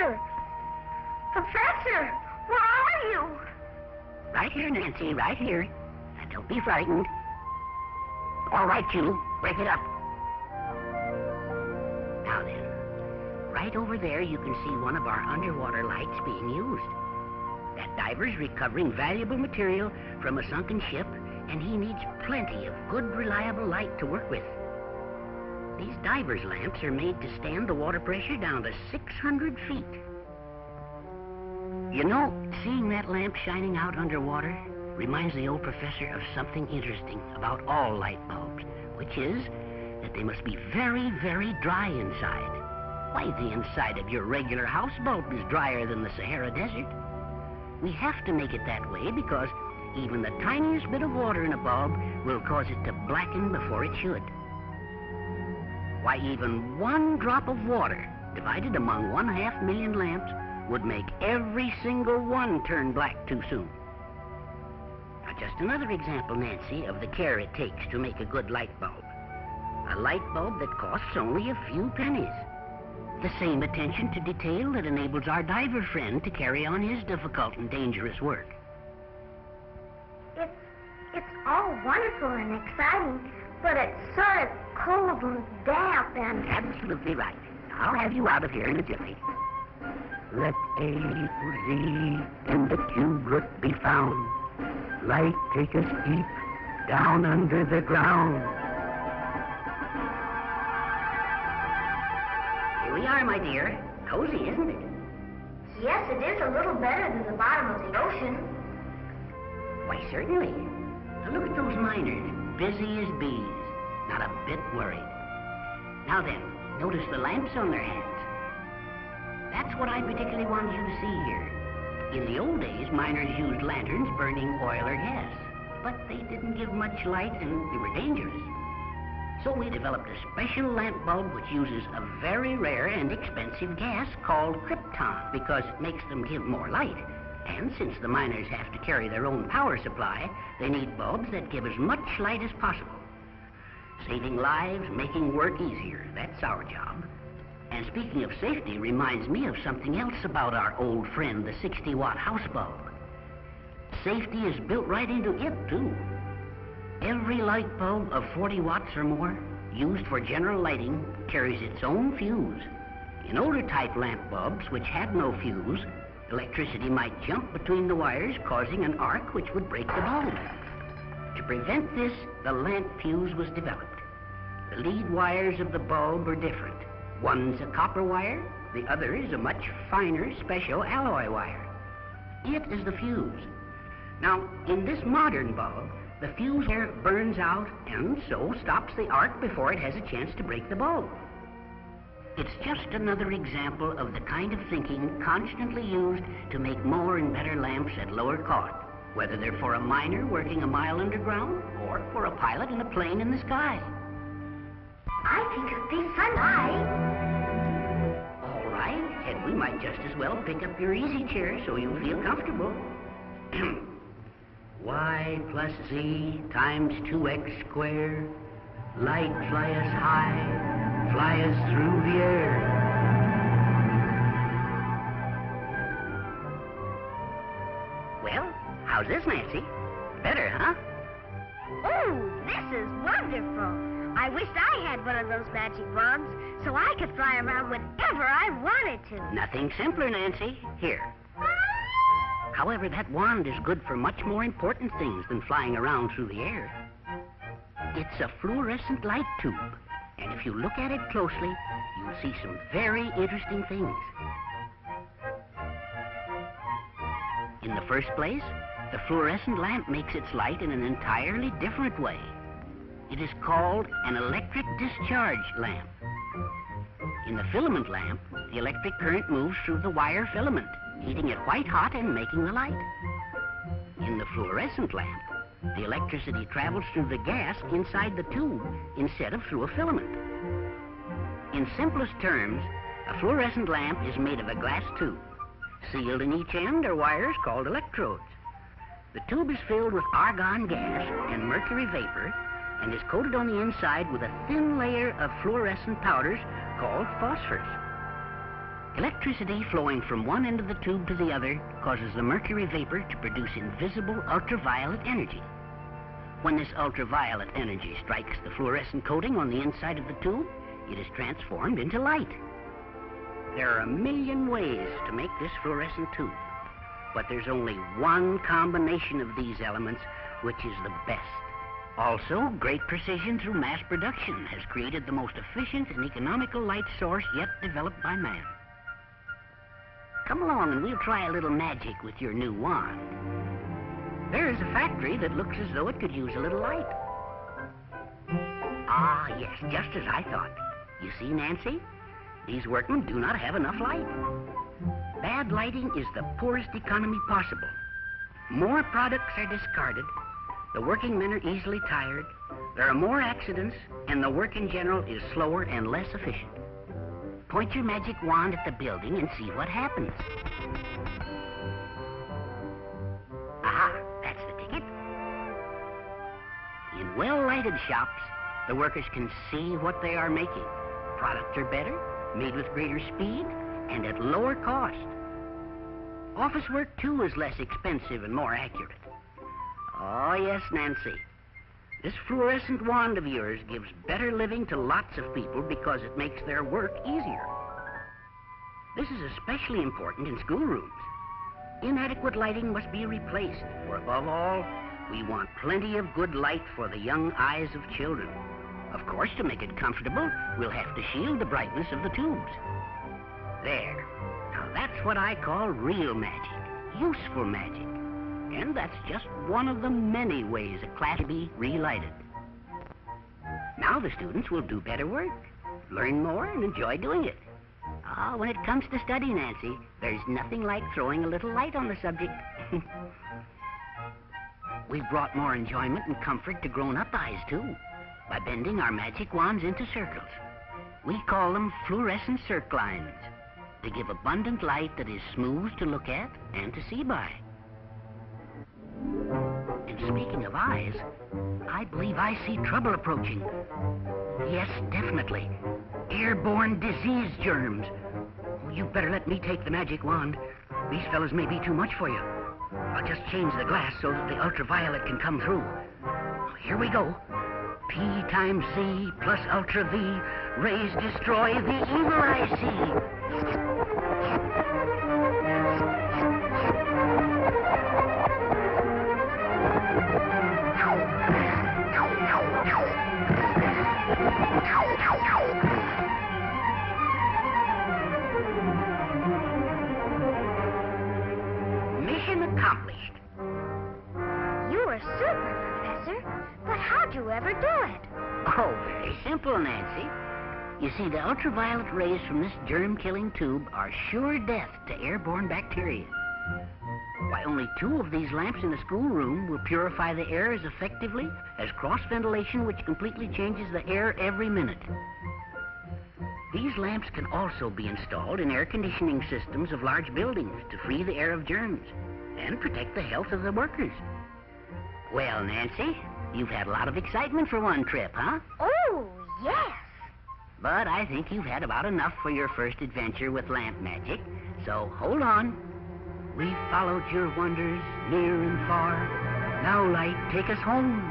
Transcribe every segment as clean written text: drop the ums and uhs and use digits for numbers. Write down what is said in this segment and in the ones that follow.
Professor! Professor! Where are you? Right here, Nancy, right here. Now, don't be frightened. All right, you. Break it up. Now then, right over there you can see one of our underwater lights being used. That diver's recovering valuable material from a sunken ship, and he needs plenty of good, reliable light to work with. These diver's lamps are made to stand the water pressure down to 600 feet. You know, seeing that lamp shining out underwater reminds the old professor of something interesting about all light bulbs, which is that they must be very, very dry inside. Why, the inside of your regular house bulb is drier than the Sahara Desert. We have to make it that way because even the tiniest bit of water in a bulb will cause it to blacken before it should. Why, even one drop of water divided among 500,000 lamps would make every single one turn black too soon. Now, just another example, Nancy, of the care it takes to make a good light bulb. A light bulb that costs only a few pennies. The same attention to detail that enables our diver friend to carry on his difficult and dangerous work. It's all wonderful and exciting, but it's sort of cold and damp and... Absolutely right. I'll have you out of here in a jiffy. Let A equal Z in the cube root be found. Light take us deep down under the ground. Here we are, my dear. Cozy, isn't it? Yes, it is a little better than the bottom of the ocean. Why, certainly. Now look at those miners, busy as bees, not a bit worried. Now then, notice the lamps on their hands. That's what I particularly wanted you to see here. In the old days, miners used lanterns burning oil or gas, but they didn't give much light and they were dangerous. So we developed a special lamp bulb which uses a very rare and expensive gas called krypton because it makes them give more light. And since the miners have to carry their own power supply, they need bulbs that give as much light as possible. Saving lives, making work easier, that's our job. And speaking of safety reminds me of something else about our old friend, the 60-watt house bulb. Safety is built right into it, too. Every light bulb of 40 watts or more, used for general lighting, carries its own fuse. In older type lamp bulbs, which had no fuse, electricity might jump between the wires, causing an arc which would break the bulb. To prevent this, the lamp fuse was developed. The lead wires of the bulb are different. One's a copper wire, the other is a much finer special alloy wire. It is the fuse. Now, in this modern bulb, the fuse wire burns out and so stops the arc before it has a chance to break the bulb. It's just another example of the kind of thinking constantly used to make more and better lamps at lower cost, whether they're for a miner working a mile underground or for a pilot in a plane in the sky. I think it'd be fun. All right, and we might just as well pick up your easy chair so you feel comfortable. Y plus Z times 2x squared. Light fly us high, fly us through the air. Well, how's this, Nancy? Better, huh? Oh, this is wonderful. I wished I had one of those magic wands so I could fly around whenever I wanted to. Nothing simpler, Nancy. Here. However, that wand is good for much more important things than flying around through the air. It's a fluorescent light tube, and if you look at it closely, you'll see some very interesting things. In the first place, the fluorescent lamp makes its light in an entirely different way. It is called an electric discharge lamp. In the filament lamp, the electric current moves through the wire filament, heating it white hot and making the light. In the fluorescent lamp, the electricity travels through the gas inside the tube instead of through a filament. In simplest terms, a fluorescent lamp is made of a glass tube. Sealed in each end are wires called electrodes. The tube is filled with argon gas and mercury vapor and is coated on the inside with a thin layer of fluorescent powders called phosphors. Electricity flowing from one end of the tube to the other causes the mercury vapor to produce invisible ultraviolet energy. When this ultraviolet energy strikes the fluorescent coating on the inside of the tube, it is transformed into light. There are a million ways to make this fluorescent tube, but there's only one combination of these elements which is the best. Also, great precision through mass production has created the most efficient and economical light source yet developed by man. Come along and we'll try a little magic with your new wand. There is a factory that looks as though it could use a little light. Ah, yes, just as I thought. You see, Nancy? These workmen do not have enough light. Bad lighting is the poorest economy possible. More products are discarded, the working men are easily tired, there are more accidents, and the work in general is slower and less efficient. Point your magic wand at the building and see what happens. Aha, that's the ticket. In well-lighted shops, the workers can see what they are making. Products are better, made with greater speed, and at lower cost. Office work, too, is less expensive and more accurate. Oh, yes, Nancy. This fluorescent wand of yours gives better living to lots of people because it makes their work easier. This is especially important in schoolrooms. Inadequate lighting must be replaced, for above all, we want plenty of good light for the young eyes of children. Of course, to make it comfortable, we'll have to shield the brightness of the tubes. There. Now, that's what I call real magic, useful magic. And that's just one of the many ways a class can be relighted. Now the students will do better work, learn more, and enjoy doing it. When it comes to study, Nancy, there's nothing like throwing a little light on the subject. We've brought more enjoyment and comfort to grown-up eyes, too, by bending our magic wands into circles. We call them fluorescent circlines. They give abundant light that is smooth to look at and to see by. And speaking of eyes, I believe I see trouble approaching. Yes, definitely. Airborne disease germs. Oh, you better let me take the magic wand. These fellas may be too much for you. I'll just change the glass so that the ultraviolet can come through. Here we go. P times C plus ultra V. Rays destroy the evil I see. Mission accomplished. You were super, Professor. But how'd you ever do it? Oh, very simple, Nancy. You see, the ultraviolet rays from this germ-killing tube are sure death to airborne bacteria. Why, only 2 of these lamps in the schoolroom will purify the air as effectively as cross-ventilation, which completely changes the air every minute. These lamps can also be installed in air conditioning systems of large buildings to free the air of germs and protect the health of the workers. Well, Nancy, you've had a lot of excitement for one trip, huh? Oh, yes. But I think you've had about enough for your first adventure with lamp magic, so hold on. We've followed your wonders near and far. Now, light, take us home.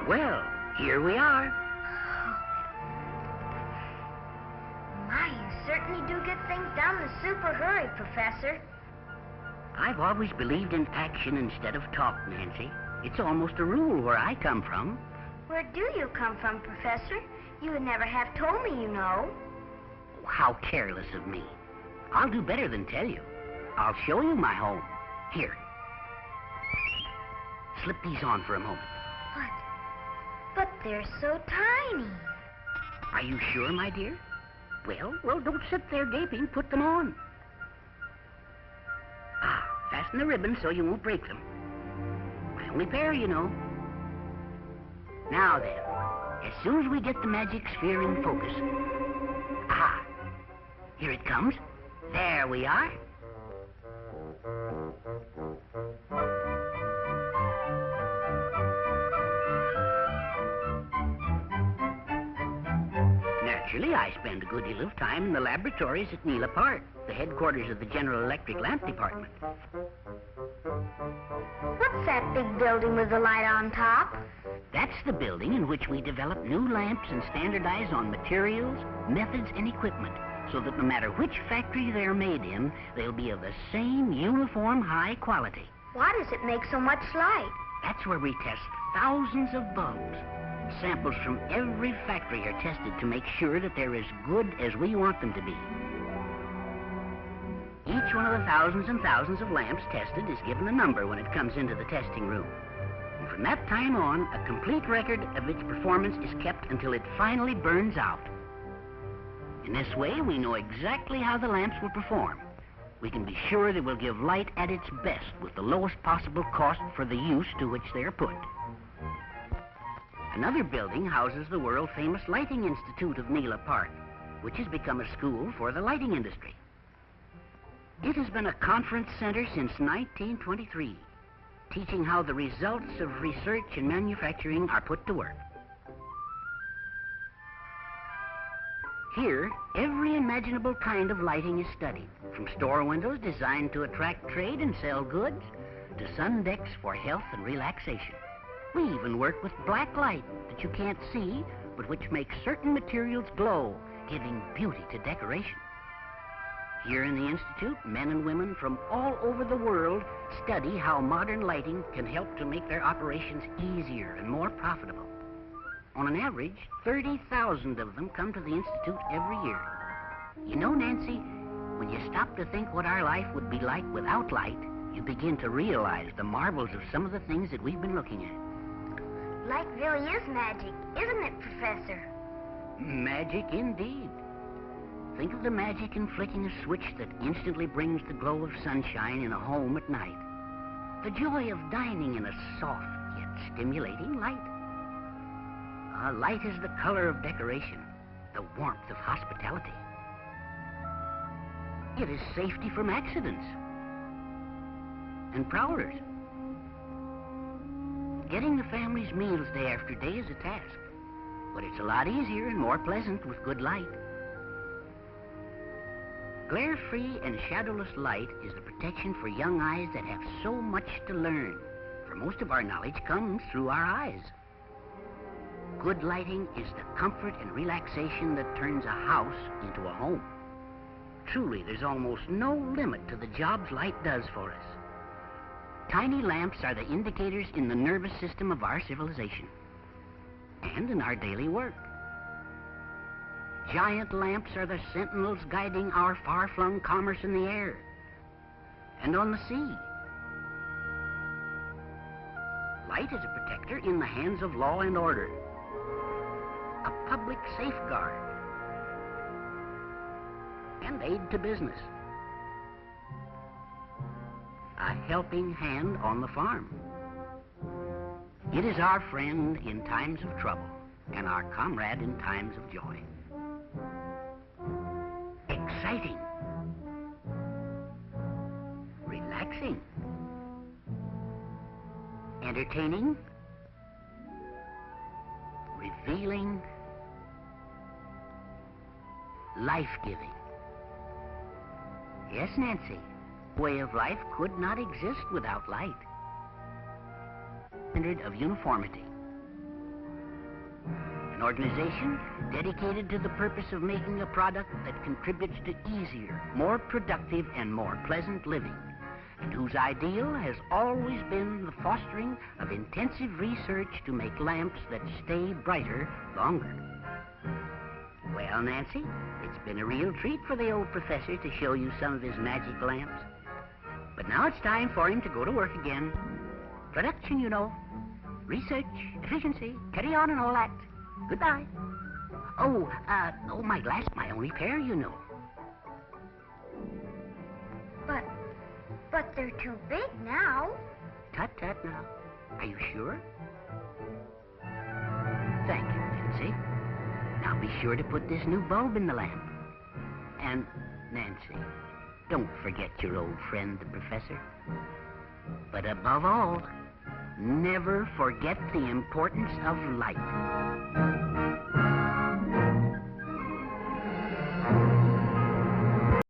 Well, here we are. My, you certainly do get things done in a super hurry, Professor. I've always believed in action instead of talk, Nancy. It's almost a rule where I come from. Where do you come from, Professor? You would never have told me, you know. Oh, how careless of me. I'll do better than tell you. I'll show you my home. Here. Slip these on for a moment. But they're so tiny. Are you sure, my dear? Well, don't sit there gaping. Put them on. Fasten the ribbon so you won't break them. My only pair, you know. Now then, as soon as we get the magic sphere in focus. Here it comes. There we are. Now, Naturally, I spend a good deal of time in the laboratories at Neela Park, the headquarters of the General Electric Lamp Department. What's that big building with the light on top? That's the building in which we develop new lamps and standardize on materials, methods, and equipment, so that no matter which factory they're made in, they'll be of the same uniform high quality. Why does it make so much light? That's where we test thousands of bulbs. Samples from every factory are tested to make sure that they're as good as we want them to be. Each one of the thousands and thousands of lamps tested is given a number when it comes into the testing room. And from that time on, a complete record of its performance is kept until it finally burns out. In this way, we know exactly how the lamps will perform. We can be sure they will give light at its best with the lowest possible cost for the use to which they are put. Another building houses the world-famous Lighting Institute of Neela Park, which has become a school for the lighting industry. It has been a conference center since 1923, teaching how the results of research and manufacturing are put to work. Here, every imaginable kind of lighting is studied, from store windows designed to attract trade and sell goods, to sun decks for health and relaxation. We even work with black light that you can't see, but which makes certain materials glow, giving beauty to decoration. Here in the Institute, men and women from all over the world study how modern lighting can help to make their operations easier and more profitable. On an average, 30,000 of them come to the Institute every year. You know, Nancy, when you stop to think what our life would be like without light, you begin to realize the marvels of some of the things that we've been looking at. Light really is magic, isn't it, Professor? Magic indeed. Think of the magic in flicking a switch that instantly brings the glow of sunshine in a home at night. The joy of dining in a soft yet stimulating light. Light is the color of decoration, the warmth of hospitality. It is safety from accidents and prowlers. Getting the family's meals day after day is a task, but it's a lot easier and more pleasant with good light. Glare-free and shadowless light is the protection for young eyes that have so much to learn, for most of our knowledge comes through our eyes. Good lighting is the comfort and relaxation that turns a house into a home. Truly, there's almost no limit to the jobs light does for us. Tiny lamps are the indicators in the nervous system of our civilization and in our daily work. Giant lamps are the sentinels guiding our far-flung commerce in the air and on the sea. Light is a protector in the hands of law and order, a public safeguard, and aid to business. A helping hand on the farm. It is our friend in times of trouble and our comrade in times of joy. Exciting. Relaxing. Entertaining. Revealing. Life-giving. Yes, Nancy. Way of life could not exist without light. Standard of uniformity. An organization dedicated to the purpose of making a product that contributes to easier, more productive, and more pleasant living, and whose ideal has always been the fostering of intensive research to make lamps that stay brighter longer. Well, Nancy, it's been a real treat for the old professor to show you some of his magic lamps. But now it's time for him to go to work again. Production, you know. Research, efficiency, carry on and all that. Goodbye. Oh, my glass, my only pair, you know. But they're too big now. Tut-tut now. Are you sure? Thank you, Nancy. Now be sure to put this new bulb in the lamp. And, Nancy, don't forget your old friend, the professor. But above all, never forget the importance of light.